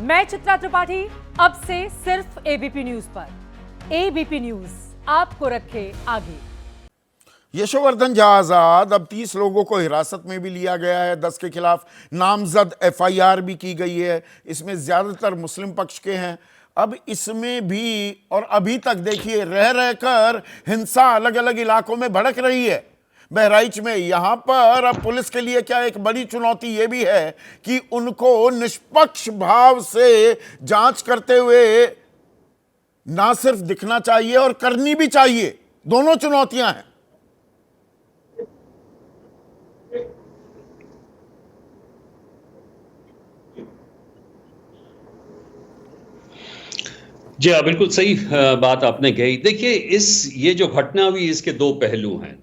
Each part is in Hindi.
मैं चित्रा त्रिपाठी, अब से सिर्फ एबीपी न्यूज पर। एबीपी न्यूज आपको रखे आगे। यशोवर्धन झा आजाद, अब 30 लोगों को हिरासत में भी लिया गया है, 10 के खिलाफ नामजद एफआईआर भी की गई है। इसमें ज्यादातर मुस्लिम पक्ष के हैं। अब इसमें भी, और अभी तक देखिए, रह रहकर हिंसा अलग अलग इलाकों में भड़क रही है। बहराइच में, यहां पर अब पुलिस के लिए क्या एक बड़ी चुनौती यह भी है कि उनको निष्पक्ष भाव से जांच करते हुए ना सिर्फ दिखना चाहिए और करनी भी चाहिए। दोनों चुनौतियां हैं। जी हाँ, बिल्कुल सही बात आपने कही। देखिए, ये जो घटना हुई, इसके दो पहलू हैं।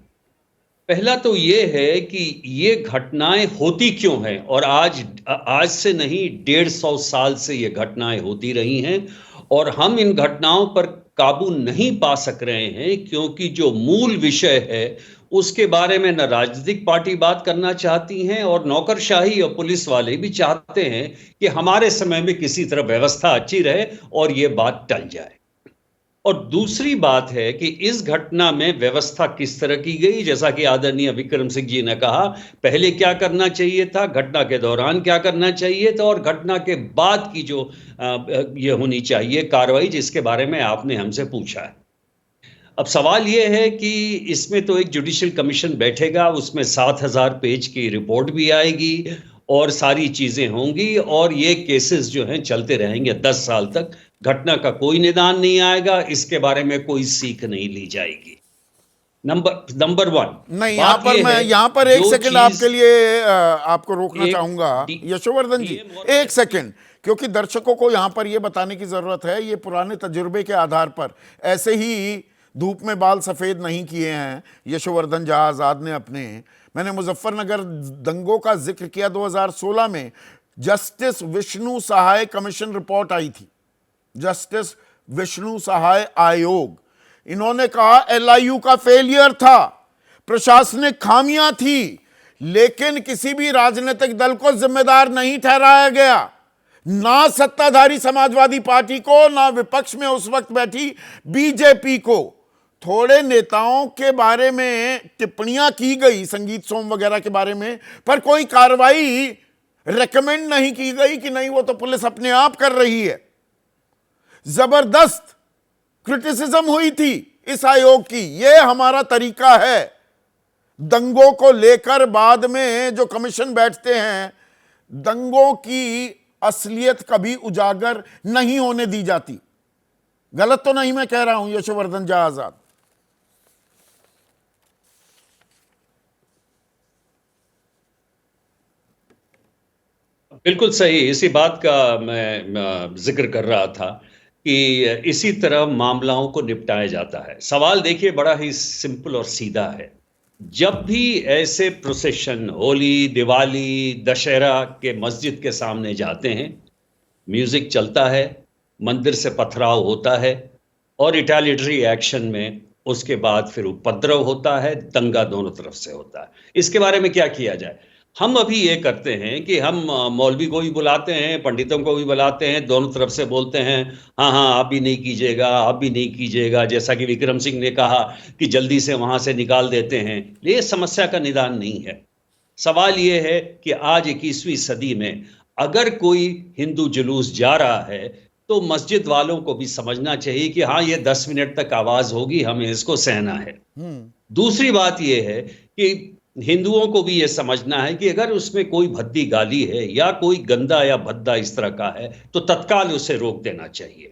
पहला तो ये है कि ये घटनाएं होती क्यों हैं, और आज से नहीं, 150 साल से ये घटनाएं होती रही हैं, और हम इन घटनाओं पर काबू नहीं पा सक रहे हैं क्योंकि जो मूल विषय है उसके बारे में न राजनीतिक पार्टी बात करना चाहती हैं, और नौकरशाही और पुलिस वाले भी चाहते हैं कि हमारे समय में किसी तरह व्यवस्था अच्छी रहे और ये बात टल जाए। और दूसरी बात है कि इस घटना में व्यवस्था किस तरह की गई। जैसा कि आदरणीय विक्रम सिंह जी ने कहा, पहले क्या करना चाहिए था, घटना के दौरान क्या करना चाहिए था, और घटना के बाद की जो ये होनी चाहिए कार्रवाई, जिसके बारे में आपने हमसे पूछा है। अब सवाल ये है कि इसमें तो एक जुडिशियल कमीशन बैठेगा, उसमें 7,000 पेज की रिपोर्ट भी आएगी और सारी चीजें होंगी, और ये केसेस जो हैं चलते रहेंगे 10 साल तक। घटना का कोई निदान नहीं आएगा, इसके बारे में कोई सीख नहीं ली जाएगी। नंबर वन, नहीं, यहां पर एक सेकंड आपके लिए आपको रोकना चाहूंगा यशोवर्धन जी, एक सेकंड, क्योंकि दर्शकों को यहां पर यह बताने की जरूरत है, ये पुराने तजुर्बे के आधार पर ऐसे ही धूप में बाल सफेद नहीं किए हैं यशोवर्धन झा आजाद ने अपने। मैंने मुजफ्फरनगर दंगों का जिक्र किया। 2016 में जस्टिस विष्णु सहाय कमीशन रिपोर्ट आई थी, जस्टिस विष्णु सहाय आयोग। इन्होंने कहा एलआईयू का फेलियर था, प्रशासनिक खामियां थी, लेकिन किसी भी राजनीतिक दल को जिम्मेदार नहीं ठहराया गया, ना सत्ताधारी समाजवादी पार्टी को, ना विपक्ष में उस वक्त बैठी बीजेपी को। थोड़े नेताओं के बारे में टिप्पणियां की गई, संगीत सोम वगैरह के बारे में, पर कोई कार्रवाई रेकमेंड नहीं की गई कि नहीं, वो तो पुलिस अपने आप कर रही है। जबरदस्त क्रिटिसिज्म हुई थी इस आयोग की। यह हमारा तरीका है। दंगों को लेकर बाद में जो कमीशन बैठते हैं, दंगों की असलियत कभी उजागर नहीं होने दी जाती। गलत तो नहीं मैं कह रहा हूं यशोवर्धन झा आजाद? बिल्कुल सही। इसी बात का मैं जिक्र कर रहा था कि इसी तरह मामलों को निपटाया जाता है। सवाल देखिए बड़ा ही सिंपल और सीधा है। जब भी ऐसे प्रोसेशन, होली, दिवाली, दशहरा के मस्जिद के सामने जाते हैं, म्यूजिक चलता है, मंदिर से पथराव होता है, और रिटेलिएटरी एक्शन में उसके बाद फिर उपद्रव होता है, दंगा दोनों तरफ से होता है। इसके बारे में क्या किया जाए? हम अभी ये करते हैं कि हम मौलवी को भी बुलाते हैं, पंडितों को भी बुलाते हैं, दोनों तरफ से बोलते हैं, हाँ हाँ आप भी नहीं कीजिएगा, आप भी नहीं कीजिएगा। जैसा कि विक्रम सिंह ने कहा कि जल्दी से वहां से निकाल देते हैं। ये समस्या का निदान नहीं है। सवाल ये है कि आज 21वीं सदी में अगर कोई हिंदू जुलूस जा रहा है तो मस्जिद वालों को भी समझना चाहिए कि हाँ, ये 10 मिनट तक आवाज होगी, हमें इसको सहना है। दूसरी बात यह है कि हिंदुओं को भी यह समझना है कि अगर उसमें कोई भद्दी गाली है या कोई गंदा या भद्दा इस तरह का है तो तत्काल उसे रोक देना चाहिए,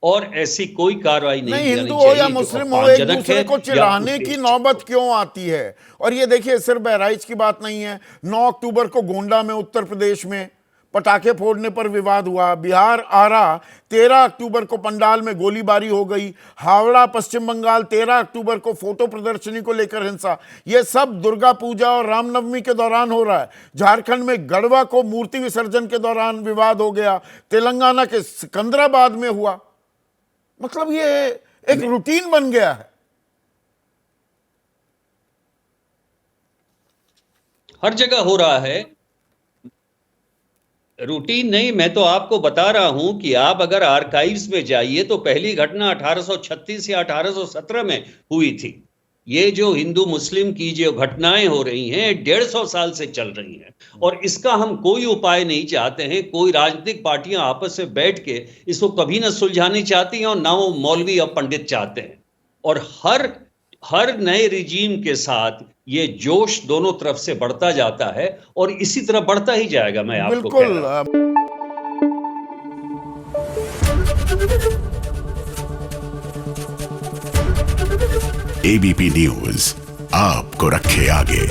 और ऐसी कोई कार्रवाई नहीं की जानी हिंदू चाहिए हो या मुस्लिम हो, एक दूसरे को चिढ़ाने की नौबत क्यों आती है? और ये देखिए, सिर्फ बहराइच की बात नहीं है। 9 अक्टूबर को गोंडा में, उत्तर प्रदेश में पटाखे फोड़ने पर विवाद हुआ। बिहार आरा 13 अक्टूबर को पंडाल में गोलीबारी हो गई। हावड़ा पश्चिम बंगाल 13 अक्टूबर को फोटो प्रदर्शनी को लेकर हिंसा। यह सब दुर्गा पूजा और रामनवमी के दौरान हो रहा है। झारखंड में गढ़वा को मूर्ति विसर्जन के दौरान विवाद हो गया। तेलंगाना के सिकंदराबाद में हुआ। मतलब ये एक रूटीन बन गया है। हर जगह हो रहा है। रूटीन नहीं, मैं तो आपको बता रहा हूं कि आप अगर आर्काइव्स में जाइए तो पहली घटना 1836 या 1817 में हुई थी। ये जो हिंदू मुस्लिम की जो घटनाएं हो रही हैं 150 साल से चल रही हैं, और इसका हम कोई उपाय नहीं चाहते हैं। कोई राजनीतिक पार्टियां आपस में बैठ के इसको कभी ना सुलझानी चाहती हैं, और ना वो मौलवी और पंडित चाहते हैं। और हर नए रिजीम के साथ ये जोश दोनों तरफ से बढ़ता जाता है, और इसी तरह बढ़ता ही जाएगा। मैं आपको कह बिल्कुल रहा हूं। एबीपी न्यूज आपको रखे आगे।